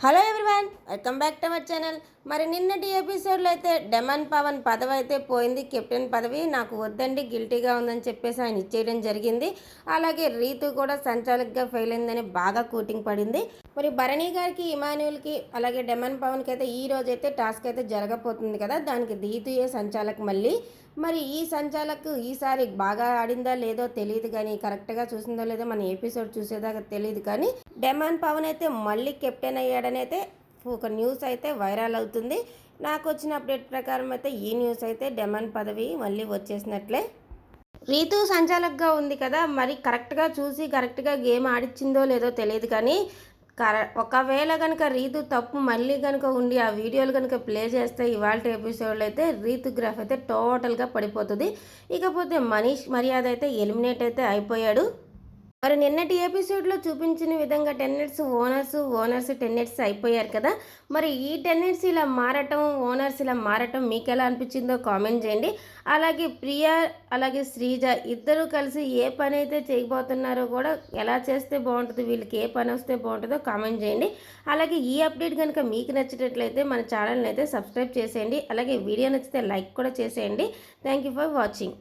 Hello everyone, welcome back to our channel. మరి నిన్నటి ఎపిసోడ్లో అయితే డెమన్ పవన్ పదవి అయితే పోయింది. కెప్టెన్ పదవి నాకు వద్దండి, గిల్టీగా ఉందని చెప్పేసి ఆయన ఇచ్చేయడం జరిగింది. అలాగే రీతు కూడా సంచాలకుగా ఫెయిల్ అయిందని బాగా కూటింగ్ పడింది. మరి భరణి గారికి, ఇమాన్యుల్కి, అలాగే డెమన్ పవన్కి అయితే ఈ రోజు అయితే టాస్క్ అయితే జరగబోతుంది కదా, దానికి రీతుయే సంచాలక్. మళ్ళీ మరి ఈ సంచాలకు ఈసారి బాగా ఆడిందా లేదో తెలియదు, కానీ కరెక్ట్గా చూసిందో లేదో మన ఎపిసోడ్ చూసేదాకా తెలియదు. కానీ డెమన్ పవన్ అయితే మళ్ళీ కెప్టెన్ అయ్యాడని అయితే ఒక న్యూస్ అయితే వైరల్ అవుతుంది. నాకు వచ్చిన అప్డేట్ ప్రకారం అయితే ఈ న్యూస్ అయితే డెమన్ పదవి మళ్ళీ వచ్చేసినట్లే. రీతు సంచాలకుగా ఉంది కదా, మరి కరెక్ట్గా చూసి కరెక్ట్గా గేమ్ ఆడిచ్చిందో లేదో తెలియదు. కానీ ఒకవేళ కనుక రీతు తప్పు మళ్ళీ కనుక ఉండి ఆ వీడియోలు కనుక ప్లే చేస్తే ఇవాళ ఎపిసోడ్లో అయితే రీతు గ్రాఫ్ అయితే టోటల్గా పడిపోతుంది. ఇకపోతే మనీష్ మర్యాద అయితే ఎలిమినేట్ అయితే అయిపోయాడు. మరి నిన్నటి ఎపిసోడ్లో చూపించిన విధంగా టెన్నెట్స్ ఓనర్స్ టెన్నెట్స్ అయిపోయారు కదా. మరి ఈ టెన్నెట్స్ ఇలా మారటం, ఓనర్స్ ఇలా మారటం మీకు ఎలా అనిపించిందో కామెంట్ చేయండి. అలాగే ప్రియా అలాగే శ్రీజ ఇద్దరు కలిసి ఏ పని అయితే చేయబోతున్నారో కూడా, ఎలా చేస్తే బాగుంటుంది, వీళ్ళకి ఏ పని వస్తే బాగుంటుందో కామెంట్ చేయండి. అలాగే ఈ అప్డేట్ కనుక మీకు నచ్చినట్లయితే మన ఛానల్ని అయితే సబ్స్క్రైబ్ చేసేయండి. అలాగే వీడియో నచ్చితే లైక్ కూడా చేసేయండి. Thank you for watching.